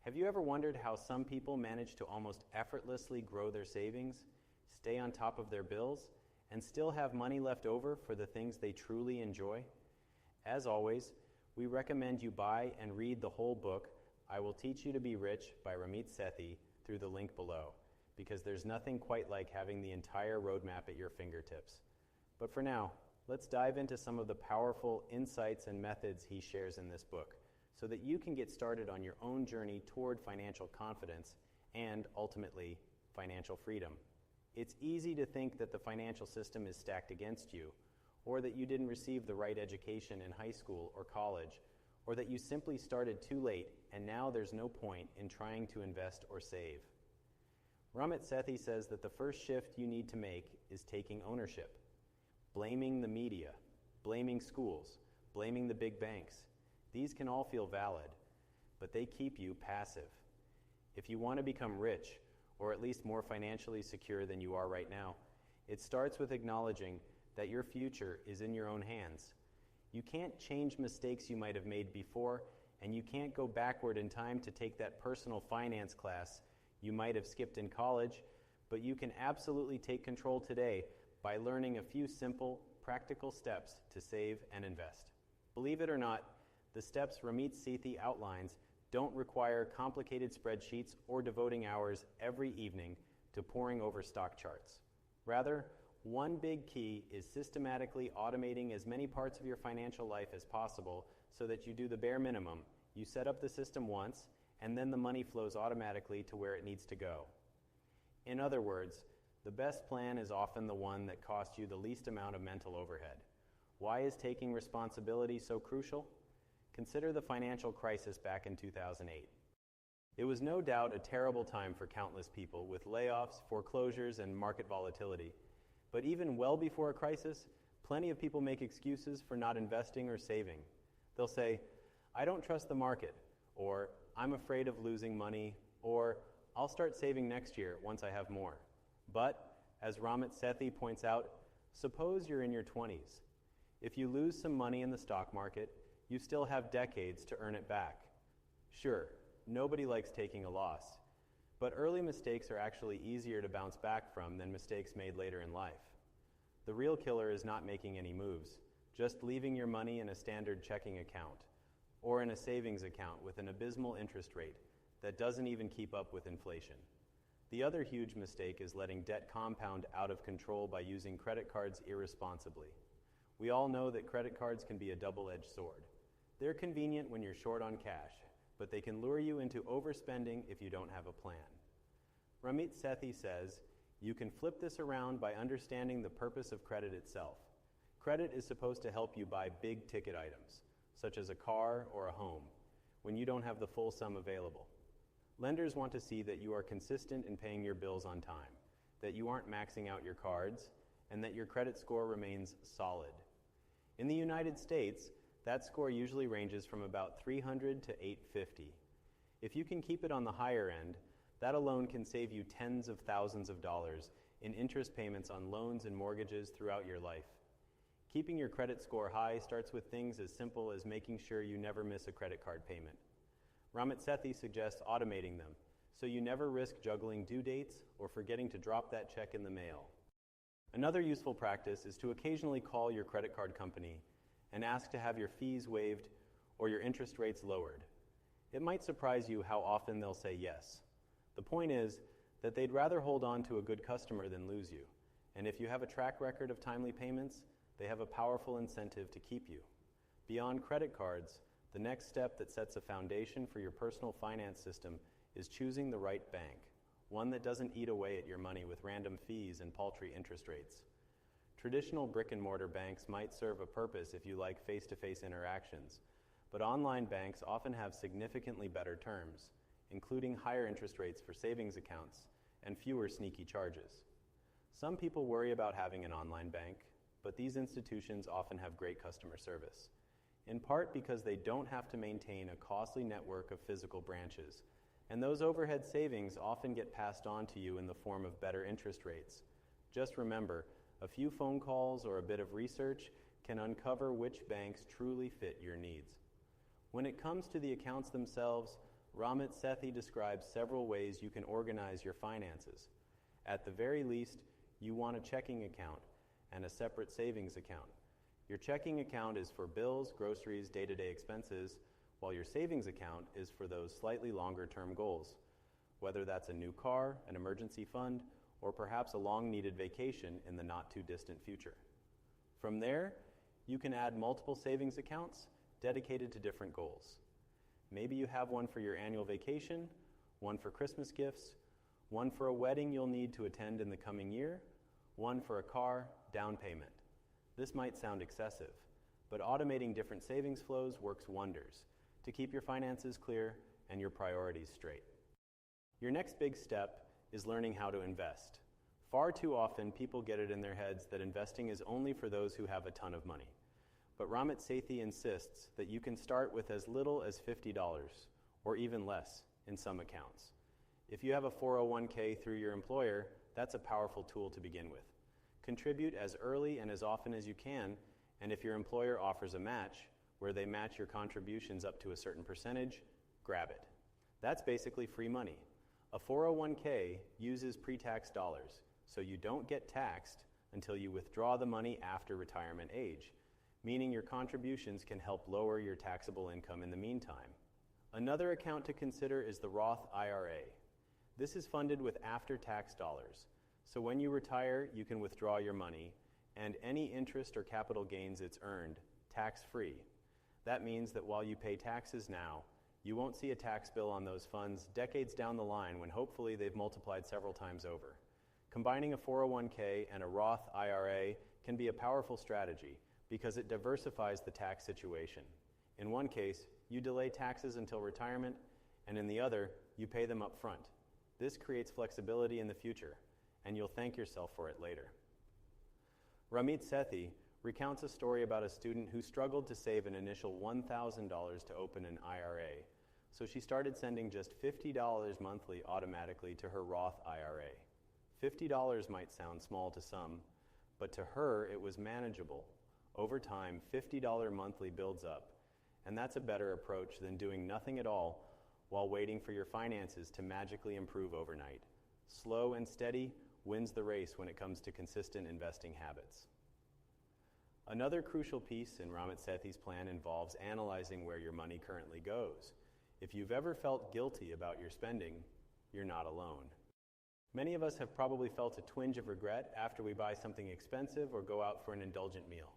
Have you ever wondered how some people manage to almost effortlessly grow their savings, stay on top of their bills, and still have money left over for the things they truly enjoy? As always, we recommend you buy and read the whole book, I Will Teach You to Be Rich by Ramit Sethi, through the link below, because there's nothing quite like having the entire roadmap at your fingertips. But for now, let's dive into some of the powerful insights and methods he shares in this book, so that you can get started on your own journey toward financial confidence and, ultimately, financial freedom. It's easy to think that the financial system is stacked against you, or that you didn't receive the right education in high school or college, or that you simply started too late and now there's no point in trying to invest or save. Ramit Sethi says that the first shift you need to make is taking ownership. Blaming the media, blaming schools, blaming the big banks. These can all feel valid, but they keep you passive. If you want to become rich, or at least more financially secure than you are right now, it starts with acknowledging that your future is in your own hands. You can't change mistakes you might have made before, and you can't go backward in time to take that personal finance class you might have skipped in college, but you can absolutely take control today by learning a few simple, practical steps to save and invest. Believe it or not, the steps Ramit Sethi outlines don't require complicated spreadsheets or devoting hours every evening to poring over stock charts. Rather, one big key is systematically automating as many parts of your financial life as possible so that you do the bare minimum. You set up the system once, and then the money flows automatically to where it needs to go. In other words, the best plan is often the one that costs you the least amount of mental overhead. Why is taking responsibility so crucial? Consider the financial crisis back in 2008. It was no doubt a terrible time for countless people with layoffs, foreclosures, and market volatility. But even well before a crisis, plenty of people make excuses for not investing or saving. They'll say, I don't trust the market, or I'm afraid of losing money, or I'll start saving next year once I have more. But, as Ramit Sethi points out, suppose you're in your 20s. If you lose some money in the stock market, you still have decades to earn it back. Sure, nobody likes taking a loss, but early mistakes are actually easier to bounce back from than mistakes made later in life. The real killer is not making any moves, just leaving your money in a standard checking account or in a savings account with an abysmal interest rate that doesn't even keep up with inflation. The other huge mistake is letting debt compound out of control by using credit cards irresponsibly. We all know that credit cards can be a double-edged sword. They're convenient when you're short on cash, but they can lure you into overspending if you don't have a plan. Ramit Sethi says, you can flip this around by understanding the purpose of credit itself. Credit is supposed to help you buy big-ticket items, such as a car or a home, when you don't have the full sum available. Lenders want to see that you are consistent in paying your bills on time, that you aren't maxing out your cards, and that your credit score remains solid. In the United States, that score usually ranges from about 300 to 850. If you can keep it on the higher end, that alone can save you tens of thousands of dollars in interest payments on loans and mortgages throughout your life. Keeping your credit score high starts with things as simple as making sure you never miss a credit card payment. Ramit Sethi suggests automating them, so you never risk juggling due dates or forgetting to drop that check in the mail. Another useful practice is to occasionally call your credit card company and ask to have your fees waived or your interest rates lowered. It might surprise you how often they'll say yes. The point is that they'd rather hold on to a good customer than lose you, and if you have a track record of timely payments, they have a powerful incentive to keep you. Beyond credit cards, the next step that sets a foundation for your personal finance system is choosing the right bank, one that doesn't eat away at your money with random fees and paltry interest rates. Traditional brick-and-mortar banks might serve a purpose if you like face-to-face interactions, but online banks often have significantly better terms, including higher interest rates for savings accounts and fewer sneaky charges. Some people worry about having an online bank, but these institutions often have great customer service, in part because they don't have to maintain a costly network of physical branches, and those overhead savings often get passed on to you in the form of better interest rates. Just remember, a few phone calls or a bit of research can uncover which banks truly fit your needs. When it comes to the accounts themselves, Ramit Sethi describes several ways you can organize your finances. At the very least, you want a checking account and a separate savings account. Your checking account is for bills, groceries, day-to-day expenses, while your savings account is for those slightly longer-term goals, whether that's a new car, an emergency fund, or perhaps a long-needed vacation in the not-too-distant future. From there, you can add multiple savings accounts dedicated to different goals. Maybe you have one for your annual vacation, one for Christmas gifts, one for a wedding you'll need to attend in the coming year, one for a car down payment. This might sound excessive, but automating different savings flows works wonders to keep your finances clear and your priorities straight. Your next big step is learning how to invest. Far too often, people get it in their heads that investing is only for those who have a ton of money. But Ramit Sethi insists that you can start with as little as $50 or even less in some accounts. If you have a 401k through your employer, that's a powerful tool to begin with. Contribute as early and as often as you can, and if your employer offers a match, where they match your contributions up to a certain percentage, grab it. That's basically free money. A 401k uses pre-tax dollars, so you don't get taxed until you withdraw the money after retirement age, meaning your contributions can help lower your taxable income in the meantime. Another account to consider is the Roth IRA. This is funded with after-tax dollars, so when you retire, you can withdraw your money, and any interest or capital gains it's earned, tax-free. That means that while you pay taxes now, you won't see a tax bill on those funds decades down the line when hopefully they've multiplied several times over. Combining a 401k and a Roth IRA can be a powerful strategy because it diversifies the tax situation. In one case, you delay taxes until retirement, and in the other, you pay them up front. This creates flexibility in the future, and you'll thank yourself for it later. Ramit Sethi recounts a story about a student who struggled to save an initial $1,000 to open an IRA, so she started sending just $50 monthly automatically to her Roth IRA. $50 might sound small to some, but to her it was manageable. Over time, $50 monthly builds up, and that's a better approach than doing nothing at all while waiting for your finances to magically improve overnight. Slow and steady wins the race when it comes to consistent investing habits. Another crucial piece in Ramit Sethi's plan involves analyzing where your money currently goes. If you've ever felt guilty about your spending, you're not alone. Many of us have probably felt a twinge of regret after we buy something expensive or go out for an indulgent meal.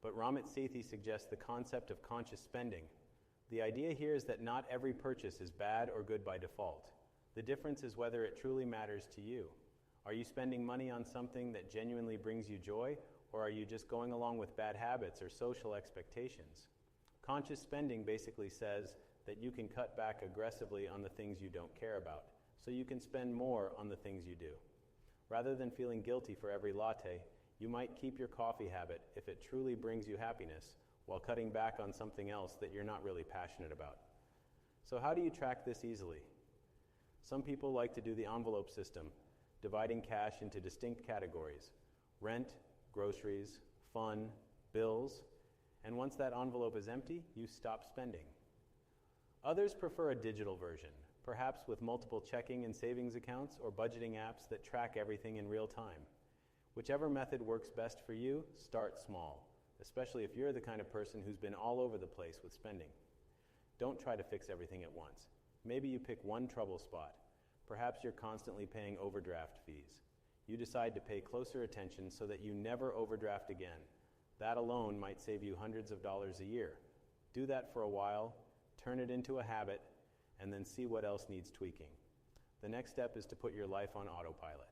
But Ramit Sethi suggests the concept of conscious spending. The idea here is that not every purchase is bad or good by default. The difference is whether it truly matters to you. Are you spending money on something that genuinely brings you joy, or are you just going along with bad habits or social expectations? Conscious spending basically says that you can cut back aggressively on the things you don't care about, so you can spend more on the things you do. Rather than feeling guilty for every latte, you might keep your coffee habit if it truly brings you happiness, while cutting back on something else that you're not really passionate about. So how do you track this easily? Some people like to do the envelope system, dividing cash into distinct categories: rent, groceries, fun, bills, and once that envelope is empty, you stop spending. Others prefer a digital version, perhaps with multiple checking and savings accounts or budgeting apps that track everything in real time. Whichever method works best for you, start small, especially if you're the kind of person who's been all over the place with spending. Don't try to fix everything at once. Maybe you pick one trouble spot. Perhaps you're constantly paying overdraft fees. You decide to pay closer attention so that you never overdraft again. That alone might save you hundreds of dollars a year. Do that for a while, turn it into a habit, and then see what else needs tweaking. The next step is to put your life on autopilot.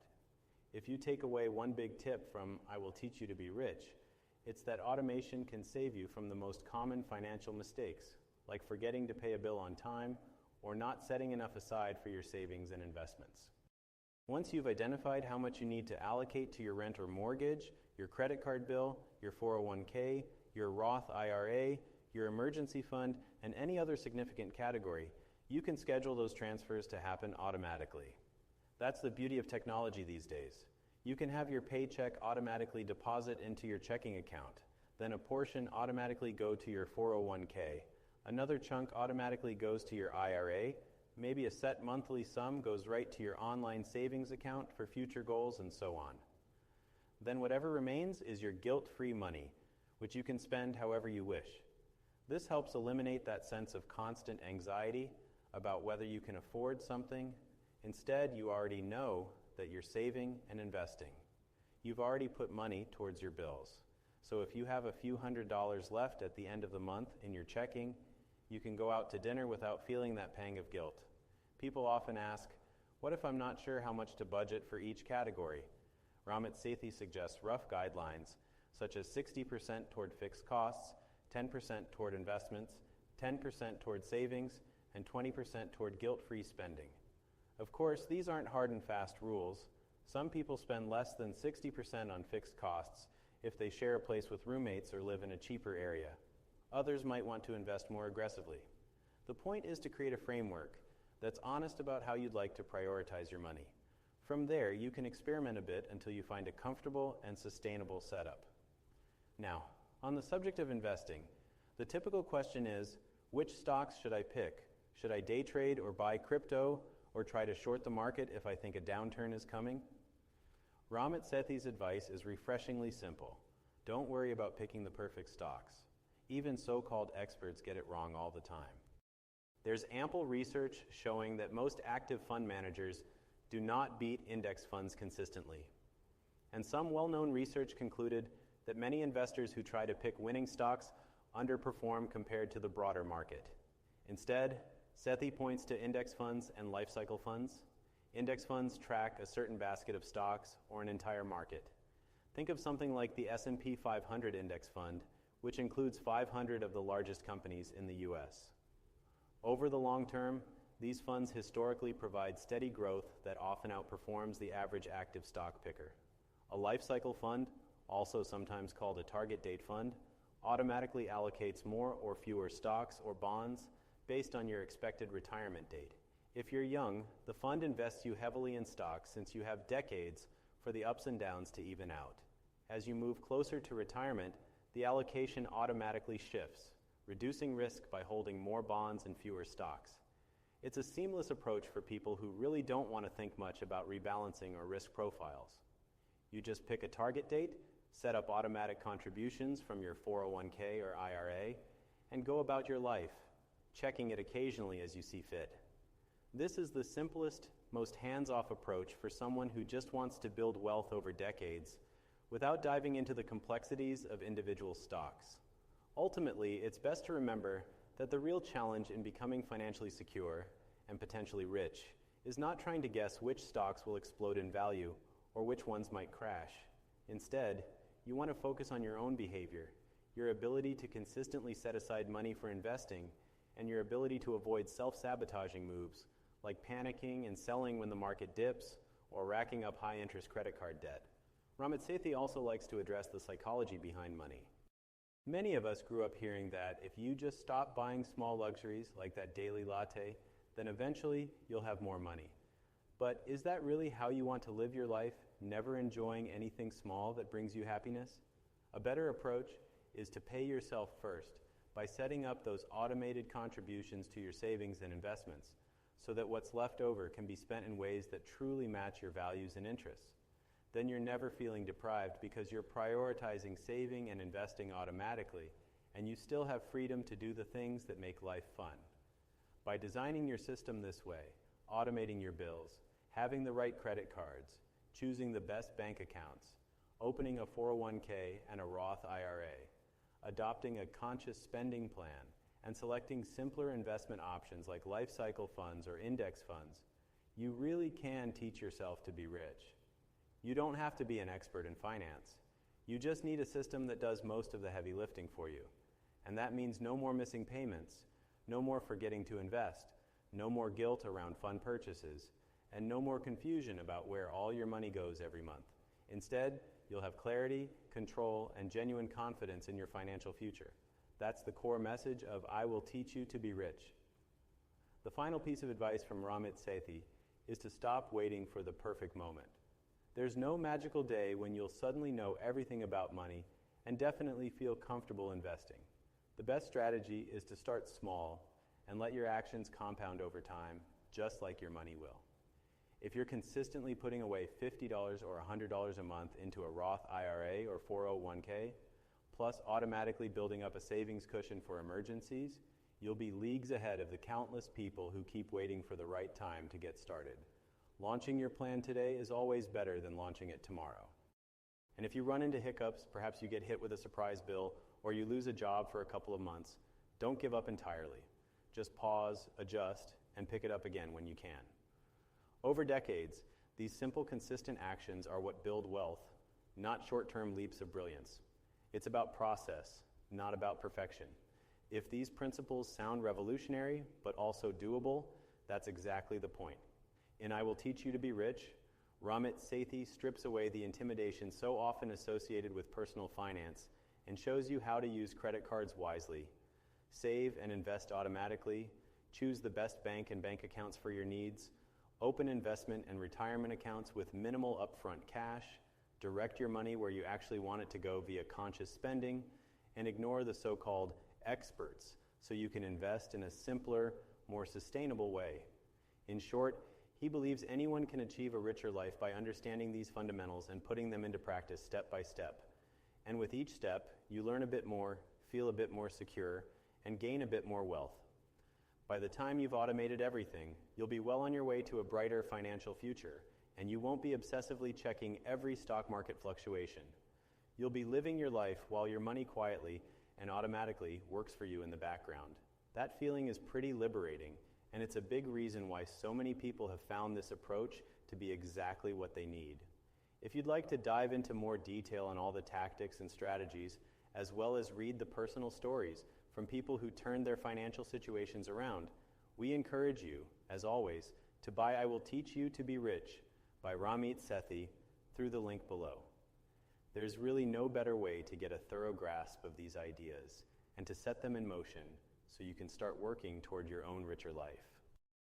If you take away one big tip from "I Will Teach You to Be Rich," it's that automation can save you from the most common financial mistakes, like forgetting to pay a bill on time or not setting enough aside for your savings and investments. Once you've identified how much you need to allocate to your rent or mortgage, your credit card bill, your 401k, your Roth IRA, your emergency fund, and any other significant category, you can schedule those transfers to happen automatically. That's the beauty of technology these days. You can have your paycheck automatically deposit into your checking account, then a portion automatically go to your 401k, another chunk automatically goes to your IRA, Maybe a set monthly sum goes right to your online savings account for future goals and so on. Then whatever remains is your guilt-free money, which you can spend however you wish. This helps eliminate that sense of constant anxiety about whether you can afford something. Instead, you already know that you're saving and investing. You've already put money towards your bills. So if you have a few $100s left at the end of the month in your checking, you can go out to dinner without feeling that pang of guilt. People often ask, what if I'm not sure how much to budget for each category? Ramit Sethi suggests rough guidelines, such as 60% toward fixed costs, 10% toward investments, 10% toward savings, and 20% toward guilt-free spending. Of course, these aren't hard and fast rules. Some people spend less than 60% on fixed costs if they share a place with roommates or live in a cheaper area. Others might want to invest more aggressively. The point is to create a framework that's honest about how you'd like to prioritize your money. From there, you can experiment a bit until you find a comfortable and sustainable setup. Now, on the subject of investing, the typical question is, which stocks should I pick? Should I day trade or buy crypto or try to short the market if I think a downturn is coming? Ramit Sethi's advice is refreshingly simple. Don't worry about picking the perfect stocks. Even so-called experts get it wrong all the time. There's ample research showing that most active fund managers do not beat index funds consistently. And some well-known research concluded that many investors who try to pick winning stocks underperform compared to the broader market. Instead, Sethi points to index funds and life cycle funds. Index funds track a certain basket of stocks or an entire market. Think of something like the S&P 500 index fund, which includes 500 of the largest companies in the US. Over the long term, these funds historically provide steady growth that often outperforms the average active stock picker. A life cycle fund, also sometimes called a target date fund, automatically allocates more or fewer stocks or bonds based on your expected retirement date. If you're young, the fund invests you heavily in stocks since you have decades for the ups and downs to even out. As you move closer to retirement, the allocation automatically shifts, reducing risk by holding more bonds and fewer stocks. It's a seamless approach for people who really don't want to think much about rebalancing or risk profiles. You just pick a target date, set up automatic contributions from your 401k or IRA, and go about your life, checking it occasionally as you see fit. This is the simplest, most hands-off approach for someone who just wants to build wealth over decades without diving into the complexities of individual stocks. Ultimately, it's best to remember that the real challenge in becoming financially secure and potentially rich is not trying to guess which stocks will explode in value or which ones might crash. Instead, you want to focus on your own behavior, your ability to consistently set aside money for investing, and your ability to avoid self-sabotaging moves like panicking and selling when the market dips or racking up high-interest credit card debt. Ramit Sethi also likes to address the psychology behind money. Many of us grew up hearing that if you just stop buying small luxuries like that daily latte, then eventually you'll have more money. But is that really how you want to live your life, never enjoying anything small that brings you happiness? A better approach is to pay yourself first by setting up those automated contributions to your savings and investments so that what's left over can be spent in ways that truly match your values and interests. Then you're never feeling deprived because you're prioritizing saving and investing automatically, and you still have freedom to do the things that make life fun. By designing your system this way, automating your bills, having the right credit cards, choosing the best bank accounts, opening a 401k and a Roth IRA, adopting a conscious spending plan, and selecting simpler investment options like life cycle funds or index funds, you really can teach yourself to be rich. You don't have to be an expert in finance. You just need a system that does most of the heavy lifting for you. And that means no more missing payments, no more forgetting to invest, no more guilt around fund purchases, and no more confusion about where all your money goes every month. Instead, you'll have clarity, control, and genuine confidence in your financial future. That's the core message of I will teach you to be rich. The final piece of advice from Ramit Sethi is to stop waiting for the perfect moment. There's no magical day when you'll suddenly know everything about money and definitely feel comfortable investing. The best strategy is to start small and let your actions compound over time, just like your money will. If you're consistently putting away $50 or $100 a month into a Roth IRA or 401k, plus automatically building up a savings cushion for emergencies, you'll be leagues ahead of the countless people who keep waiting for the right time to get started. Launching your plan today is always better than launching it tomorrow. And if you run into hiccups, perhaps you get hit with a surprise bill, or you lose a job for a couple of months, don't give up entirely. Just pause, adjust, and pick it up again when you can. Over decades, these simple, consistent actions are what build wealth, not short-term leaps of brilliance. It's about process, not about perfection. If these principles sound revolutionary, but also doable, that's exactly the point. In I Will Teach You to Be Rich, Ramit Sethi strips away the intimidation so often associated with personal finance and shows you how to use credit cards wisely, save and invest automatically, choose the best bank and bank accounts for your needs, open investment and retirement accounts with minimal upfront cash, direct your money where you actually want it to go via conscious spending, and ignore the so-called experts so you can invest in a simpler, more sustainable way. In short, he believes anyone can achieve a richer life by understanding these fundamentals and putting them into practice step by step. And with each step, you learn a bit more, feel a bit more secure, and gain a bit more wealth. By the time you've automated everything, you'll be well on your way to a brighter financial future, and you won't be obsessively checking every stock market fluctuation. You'll be living your life while your money quietly and automatically works for you in the background. That feeling is pretty liberating, and it's a big reason why so many people have found this approach to be exactly what they need. If you'd like to dive into more detail on all the tactics and strategies, as well as read the personal stories from people who turned their financial situations around, we encourage you, as always, to buy I Will Teach You to Be Rich by Ramit Sethi through the link below. There's really no better way to get a thorough grasp of these ideas and to set them in motion so you can start working toward your own richer life.